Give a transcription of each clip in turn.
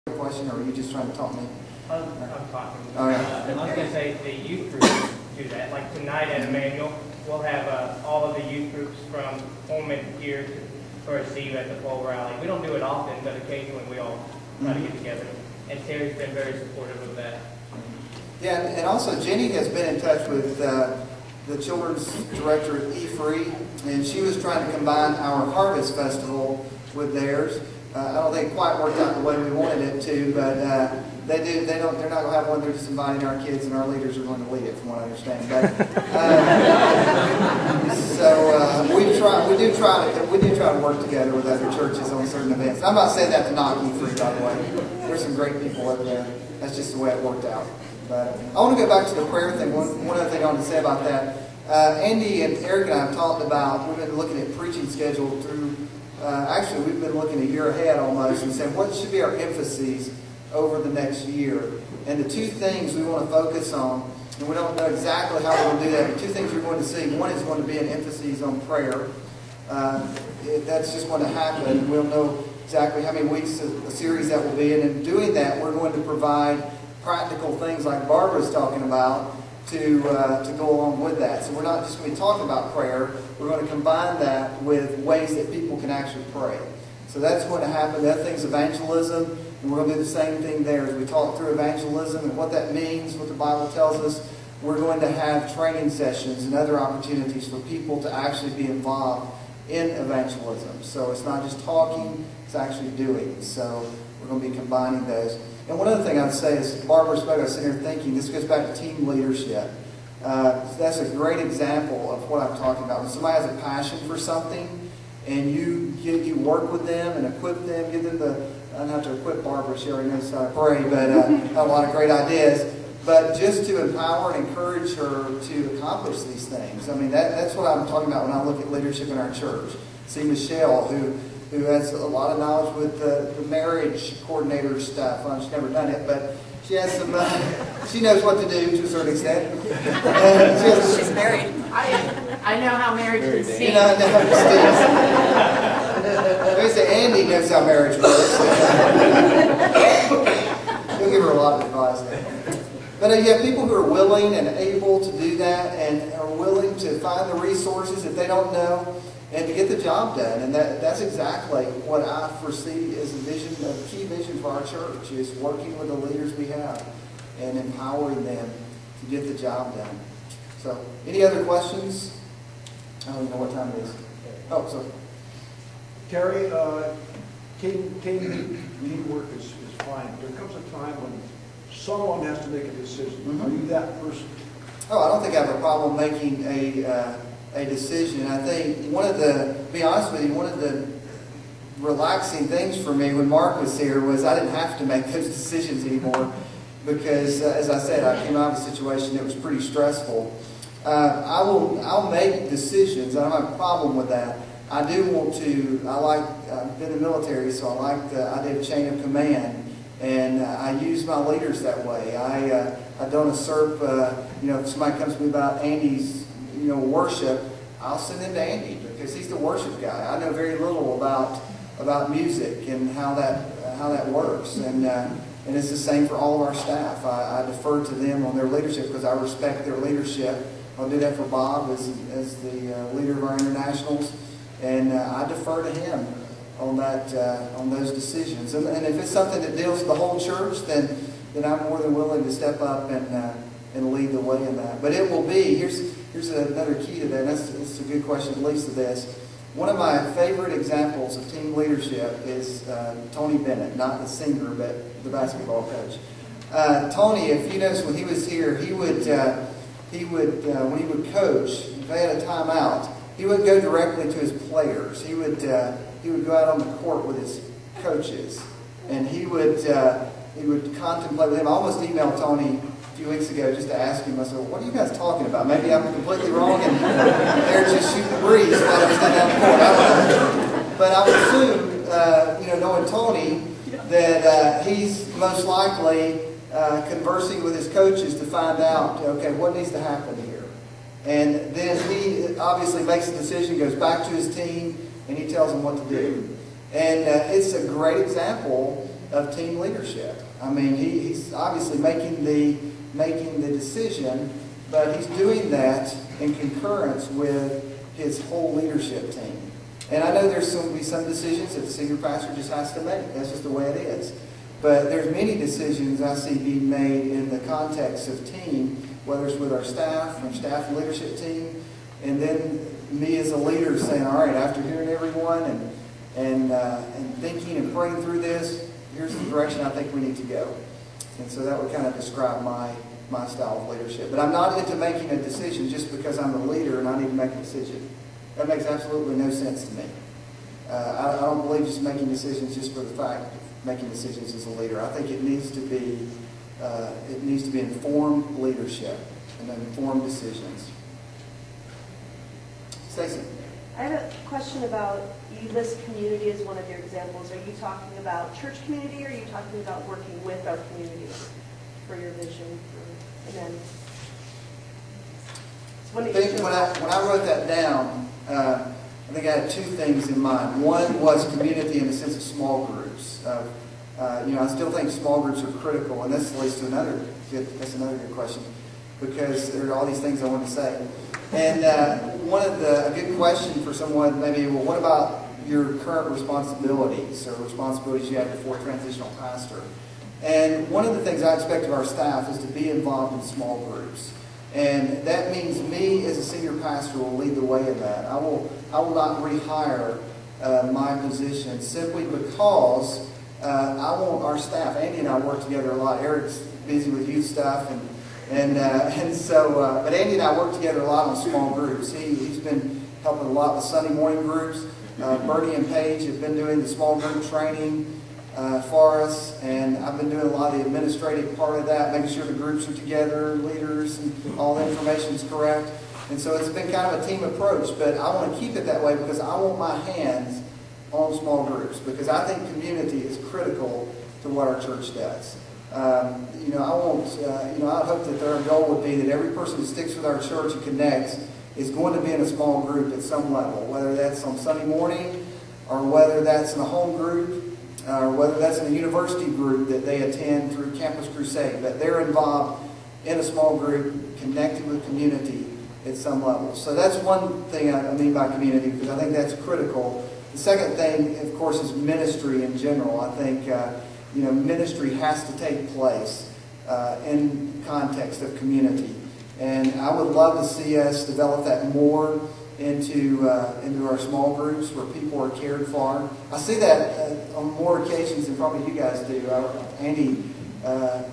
Question, or are you just trying to talk me? I'm talking. All right. I was going to say the youth groups do that. Like tonight at Emmanuel, we'll have all of the youth groups from home and here for a see you at the pole rally. We don't do it often, but occasionally we all try to get together. And Terry's been very supportive of that. Yeah, and also Jenny has been in touch with the children's director at E-Free, and she was trying to combine our Harvest Festival with theirs. I don't think it quite worked out the way we wanted it to, but they're not going to have one. They're just inviting our kids, and our leaders are going to lead it, from what I understand. But we do try to work together with other churches on certain events. I'm not saying that to knock E-Free, by the way. There's some great people over there. That's just the way it worked out. But I want to go back to the prayer thing. One other thing I want to say about that. Andy and Eric and I have talked about. We've been looking at preaching schedule through. Actually, we've been looking a year ahead almost and saying what should be our emphases over the next year. And the two things we want to focus on, and we don't know exactly how we're going to do that, but two things we're going to see. One is going to be an emphasis on prayer. That's just going to happen. We'll know exactly how many weeks a series that will be. And in doing that, we're going to provide practical things like Barbara's talking about to go along with that. So we're not just going to be talking about prayer. We're going to combine that with ways that people can actually pray. So that's going to happen. The other thing is evangelism. And we're going to do the same thing there as we talk through evangelism and what that means, what the Bible tells us. We're going to have training sessions and other opportunities for people to actually be involved in evangelism. So it's not just talking, it's actually doing. So we're going to be combining those. And one other thing I'd say is, Barbara spoke, I was sitting here thinking, this goes back to team leadership. That's a great example of what I'm talking about. When somebody has a passion for something, and you work with them and equip them, give them the, I don't have to equip Barbara, she already knows how to pray, but have a lot of great ideas. But just to empower and encourage her to accomplish these things. I mean, that's what I'm talking about when I look at leadership in our church. See Michelle, who has a lot of knowledge with the marriage coordinator stuff. Well, she's never done it, but she has some, she knows what to do to a certain extent. She's married. I know how marriage is seen. You know how it stinks. They say Andy knows how marriage works. He'll give her a lot of advice there. But you have people who are willing and able to do that and are willing to find the resources if they don't know and to get the job done. And that's exactly what I foresee as a key vision for our church, is working with the leaders we have and empowering them to get the job done. So, any other questions? I don't even know what time it is. Oh, sorry. Terry, team lead work is fine. There comes a time when someone has to make a decision. Mm-hmm. Are you that person? Oh, I don't think I have a problem making a decision. I think to be honest with you, one of the relaxing things for me when Mark was here was I didn't have to make those decisions anymore because, as I said, I came out of a situation that was pretty stressful. I'll make decisions. I don't have a problem with that. I do want to, I've been in the military, so I like the idea of chain of command. And I use my leaders that way. I don't usurp, if somebody comes to me about Andy's, worship, I'll send them to Andy because he's the worship guy. I know very little about music and how that works. And it's the same for all of our staff. I defer to them on their leadership because I respect their leadership. I'll do that for Bob as the leader of our internationals. And I defer to him on those decisions. And if it's something that deals with the whole church, then I'm more than willing to step up and lead the way in that. But it will be, here's another key to that, and that's a good question that leads to this. One of my favorite examples of team leadership is Tony Bennett, not the singer, but the basketball coach. Tony, if you notice when he was here, he would when he would coach, if they had a timeout, he wouldn't go directly to his players. He would go out on the court with his coaches, and he would contemplate with him. I almost emailed Tony a few weeks ago just to ask him. I said, "What are you guys talking about? Maybe I'm completely wrong, and they're just shooting the breeze while they're standing down the court." I don't know. But I would assume, knowing Tony, that he's most likely conversing with his coaches to find out, okay, what needs to happen here. And then he obviously makes a decision, goes back to his team, and he tells them what to do. And it's a great example of team leadership. I mean, he's obviously making the decision, but he's doing that in concurrence with his whole leadership team. And I know there's going to be some decisions that the senior pastor just has to make. That's just the way it is. But there's many decisions I see being made in the context of team, whether it's with our staff and leadership team, and then me as a leader saying, all right, after hearing everyone and thinking and praying through this, here's the direction I think we need to go. And so that would kind of describe my style of leadership. But I'm not into making a decision just because I'm the leader and I need to make a decision. That makes absolutely no sense to me. I don't believe just making decisions just for the fact of making decisions as a leader. I think it needs to be informed leadership and informed decisions. Stacey. I have a question about, you list community as one of your examples. Are you talking about church community, or are you talking about working with our community for your vision? I think when I wrote that down, I think I had two things in mind. One was community in the sense of small groups. I still think small groups are critical, and this leads to another good question, because there are all these things I want to say. And a good question for someone maybe, well, what about your current responsibilities or responsibilities you had before transitional pastor? And one of the things I expect of our staff is to be involved in small groups. And that means me as a senior pastor will lead the way in that. I will not rehire my position simply because I want our staff. Andy and I work together a lot. Eric's busy with youth stuff, but Andy and I work together a lot on small groups. He's been helping a lot with Sunday morning groups. Bernie and Paige have been doing the small group training for us, and I've been doing a lot of the administrative part of that, making sure the groups are together, leaders, and all the information is correct. And so it's been kind of a team approach, but I want to keep it that way because I want my hands on small groups, because I think community is critical to what our church does. I hope that our goal would be that every person who sticks with our church and connects is going to be in a small group at some level, whether that's on Sunday morning, or whether that's in a home group, or whether that's in a university group that they attend through Campus Crusade. But they're involved in a small group, connected with community at some level. So that's one thing I mean by community, because I think that's critical. The second thing, of course, is ministry in general. I think ministry has to take place in context of community. And I would love to see us develop that more into our small groups where people are cared for. I see that on more occasions than probably you guys do. Andy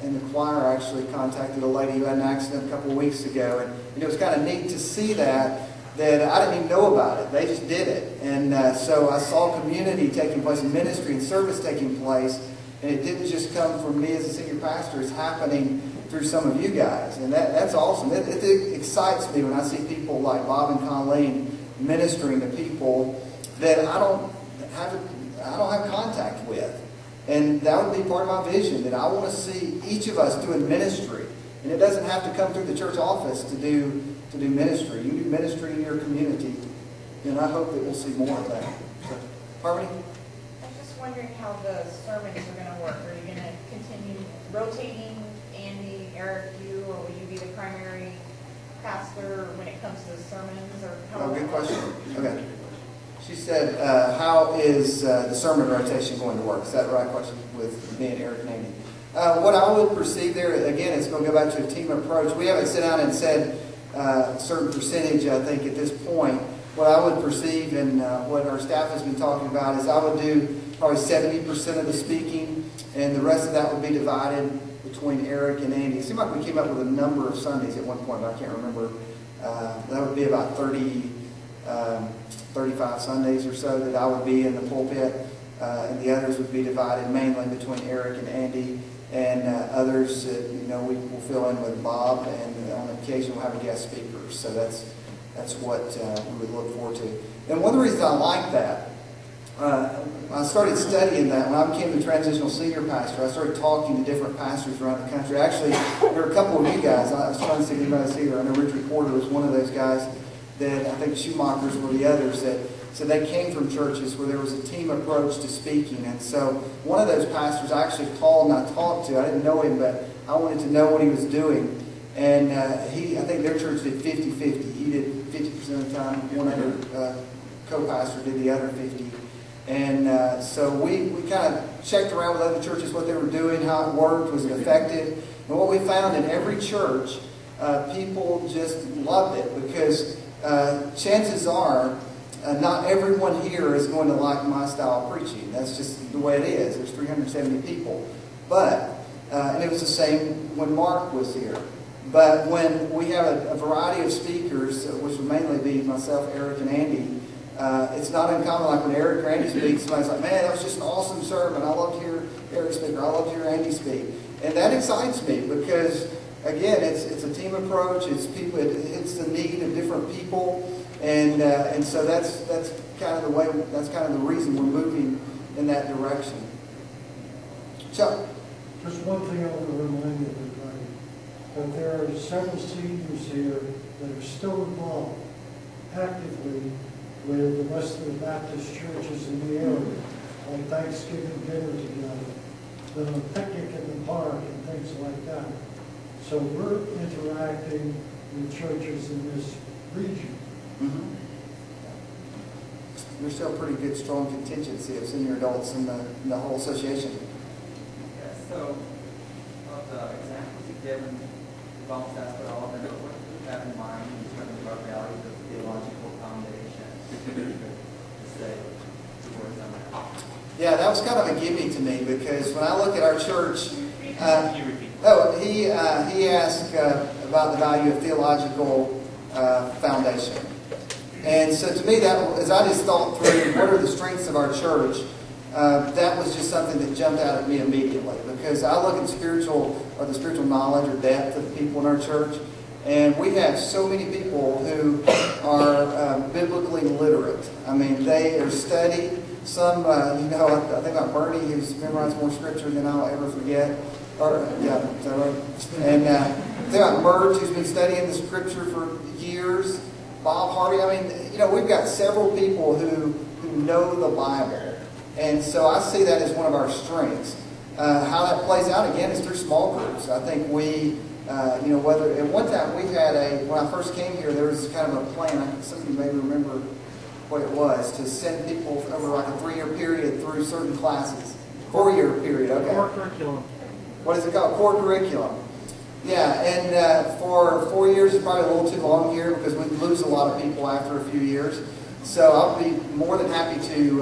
in the choir actually contacted a lady who had an accident a couple of weeks ago, and it was kind of neat to see that I didn't even know about it. They just did it. And so I saw community taking place, ministry and service taking place, and it didn't just come from me as a senior pastor. It's happening through some of you guys, and that's awesome. It excites me when I see people like Bob and Colleen ministering to people that I don't have contact with, and that would be part of my vision, that I want to see each of us doing ministry, and it doesn't have to come through the church office to do ministry. You do ministry in your community, and I hope that we'll see more of that. So, Harmony? I was just wondering how the sermons are going to work. Are you going to continue rotating? Andy, Eric, you, or will you be the primary pastor when it comes to sermons? Or how good question. Okay. She said, how is the sermon rotation going to work? Is that the right question with me and Eric and Andy? What I would perceive there, again, it's going to go back to a team approach. We haven't sat down and said a certain percentage, I think, at this point. What I would perceive and what our staff has been talking about is I would do probably 70% of the speaking, and the rest of that would be divided between Eric and Andy. It seemed like we came up with a number of Sundays at one point, but I can't remember. That would be about 35 Sundays or so that I would be in the pulpit, and the others would be divided mainly between Eric and Andy, and others, we will fill in with Bob, and on occasion we'll have a guest speaker. So that's what we would look forward to. And one of the reasons I like that, I started studying that when I became the transitional senior pastor. I started talking to different pastors around the country. Actually, there were a couple of you guys. I was trying to see if anybody's here. I know Richard Porter was one of those guys that I think Schumacher's were the others that So they came from churches where there was a team approach to speaking. And so one of those pastors I actually called and I talked to. I didn't know him, but I wanted to know what he was doing. And I think their church did 50-50. He did 50% of the time. One other co-pastor did the other 50. And so we kind of checked around with other churches what they were doing, how it worked, was it effective. And what we found in every church, people just loved it because chances are not everyone here is going to like my style of preaching. That's just the way it is. There's 370 people. But, and it was the same when Mark was here. But when we have a variety of speakers, which would mainly be myself, Eric, and Andy, it's not uncommon, like when Eric or Andy speaks, somebody's like, man, that was just an awesome sermon. I love to hear Eric speak, or I love to hear Andy speak. And that excites me because, again, it's a team approach. It's people. It's the need of different people, and so that's kind of the way. That's kind of the reason we're moving in that direction. Chuck. Just one thing I want to remind everybody, that there are several seniors here that are still involved actively with the rest of the Baptist churches in the area on Thanksgiving dinner together, the picnic in the park and things like that. So we're interacting with churches in this region. Mm-hmm. There's still a pretty good, strong contingency of senior adults in the whole association. Yes, so of the examples you've given, you've almost asked what all of them, but what do you have in mind in terms of our values of theological foundation to say towards them? Yeah, that was kind of a gimme to me because when I look at our church, he asked about the value of theological foundation. And so to me, that as I just thought through what are the strengths of our church, that was just something that jumped out at me immediately because I look at the spiritual knowledge or depth of the people in our church, and we have so many people who are biblically literate. I mean, they are studied. Some, I think about Bernie, who's memorized more scripture than I'll ever forget. Yeah, is that right? And I think about Merge, who's been studying the scripture for years. Bob Harvey. I mean, we've got several people who know the Bible. And so I see that as one of our strengths. How that plays out, again, is through small groups. I think we, whether at one time we had when I first came here, there was kind of a plan. Some of you may remember what it was, to send people over like a 3-year period through certain classes. 4-year period, okay. Core curriculum. What is it called? Core curriculum. Yeah, and for 4 years is probably a little too long here because we lose a lot of people after a few years. So I'll be more than happy to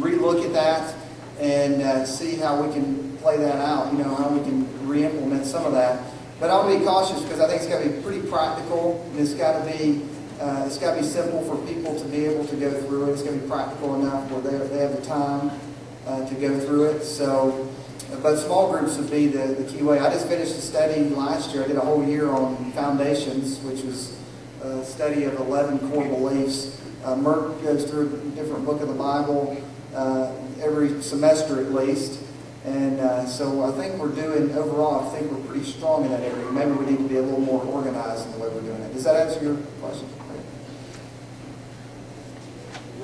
relook at that and see how we can play that out, how we can re-implement some of that. But I'll be cautious because I think it's got to be pretty practical, and it's got to be simple for people to be able to go through it. It's got to be practical enough where they have the time to go through it. So, but small groups would be the key way. I just finished a study last year. I did a whole year on foundations, which was a study of 11 core beliefs. Merck goes through a different book of the Bible every semester at least. And so I think we're doing, overall, I think we're pretty strong in that area. Maybe we need to be a little more organized in the way we're doing it. Does that answer your question?